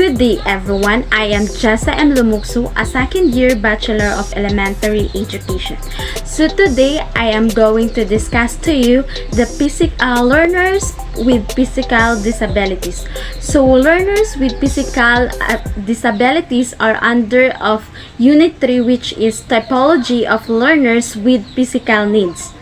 Good day everyone, I am Jessa M. Lumukso, a second-year Bachelor of Elementary Education. So today, I am going to discuss to you the learners with physical disabilities. So learners with physical disabilities are under of Unit 3, which is Typology of Learners with Physical Needs.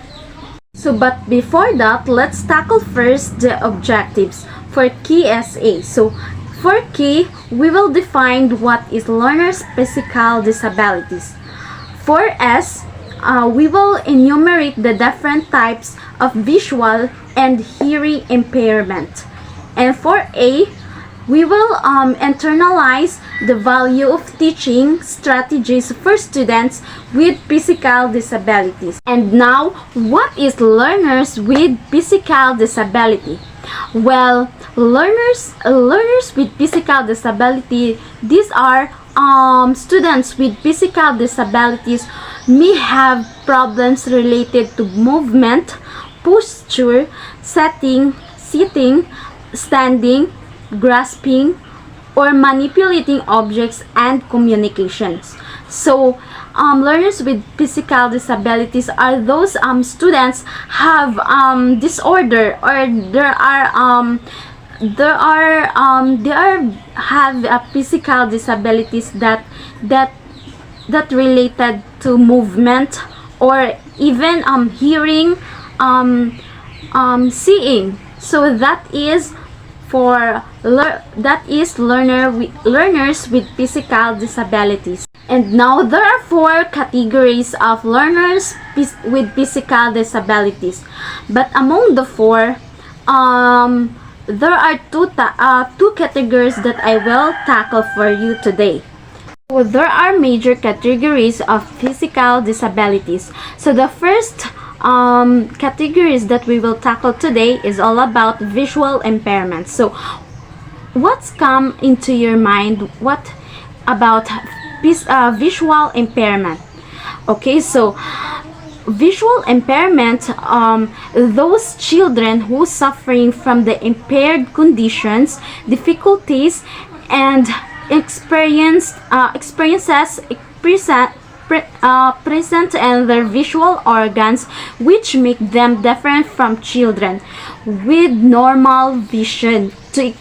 But before that, let's tackle first the objectives for KSA. So for K, we will define what is learners' physical disabilities. For S, we will enumerate the different types of visual and hearing impairment. And for A, we will internalize the value of teaching strategies for students with physical disabilities. And now, what is learners with physical disability? Well, learners with physical disability, these are students with physical disabilities may have problems related to movement, posture, sitting, standing, grasping, or manipulating objects and communications. So, learners with physical disabilities are those students have disorder, or have physical disabilities that related to movement, or even hearing, seeing. So that is learners with physical disabilities. And now there are 4 categories of learners with physical disabilities. But among the 4, there are two categories that I will tackle for you today. So there are major categories of physical disabilities. So the first categories that we will tackle today is all about visual impairment. So what's come into your mind? What about visual impairment? Okay, so visual impairment, those children who suffering from the impaired conditions, difficulties, and experiences present in their visual organs, which make them different from children with normal vision, to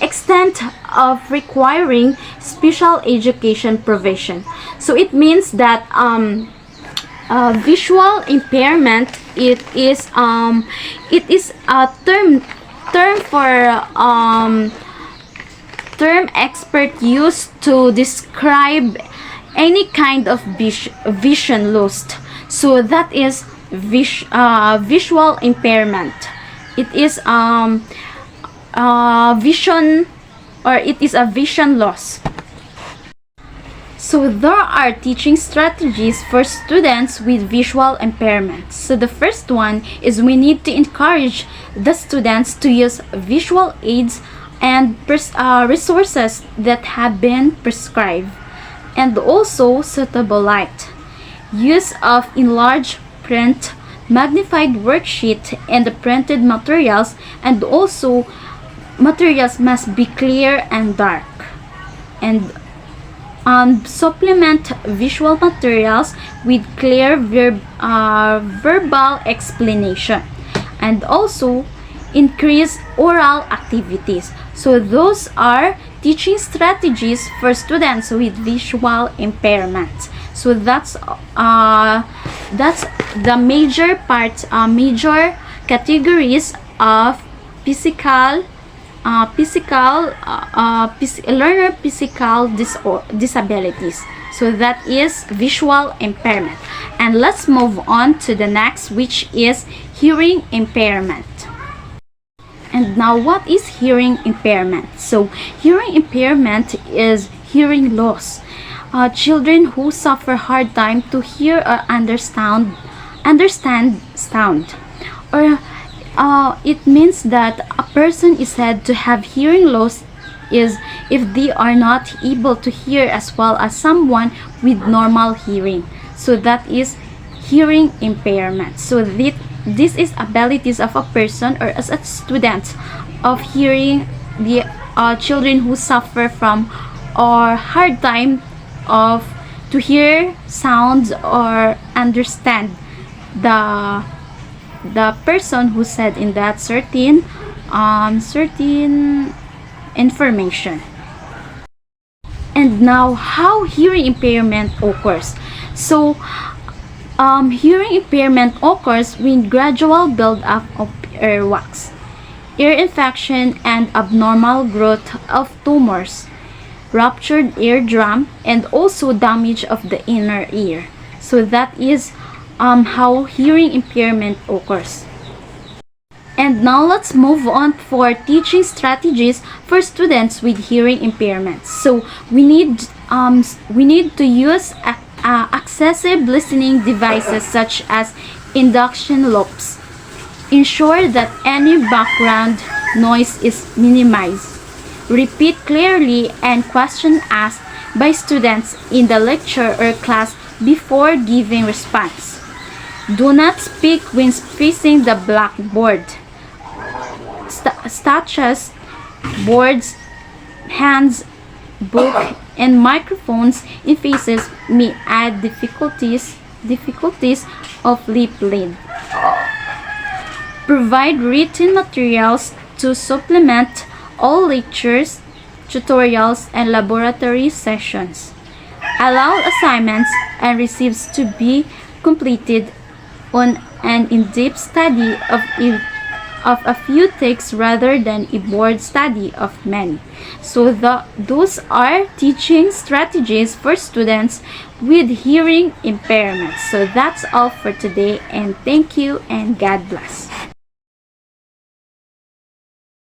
extent of requiring special education provision. So it means that visual impairment, it is a term expert used to describe any kind of vision loss. So that is visual impairment. It is vision, or it is a vision loss. So there are teaching strategies for students with visual impairment. So the first one is we need to encourage the students to use visual aids and resources that have been prescribed, and also suitable light, use of enlarged print, magnified worksheet, and the printed materials, and also materials must be clear and dark, and supplement visual materials with clear verbal explanation, and also increase oral activities. So those are teaching strategies for students with visual impairment. So that's the major categories of learner physical disabilities. So that is visual impairment. And let's move on to the next, which is hearing impairment. And now, what is hearing impairment? So hearing impairment is hearing loss. Children who suffer hard time to hear or understand sound, or it means that a person is said to have hearing loss is if they are not able to hear as well as someone with normal hearing. So that is hearing impairment. So this is abilities of a person or as a student of hearing children who suffer from or hard time of to hear sounds or understand the person who said in that certain information. And now, how hearing impairment occurs. So, hearing impairment occurs when gradual buildup of earwax, ear infection, and abnormal growth of tumors, ruptured eardrum, and also damage of the inner ear. So that is how hearing impairment occurs. And now let's move on for teaching strategies for students with hearing impairments. So we need to use accessible listening devices such as induction loops. Ensure that any background noise is minimized. Repeat clearly and question asked by students in the lecture or class before giving response. Do not speak when facing the blackboard. Statues, boards, hands, book, and microphones in faces may add difficulties of lip reading. Provide written materials to supplement all lectures, tutorials, and laboratory sessions. Allow assignments and receives to be completed on an in-depth study of a few takes rather than a board study of many. So those are teaching strategies for students with hearing impairments. So that's all for today, and thank you and God bless.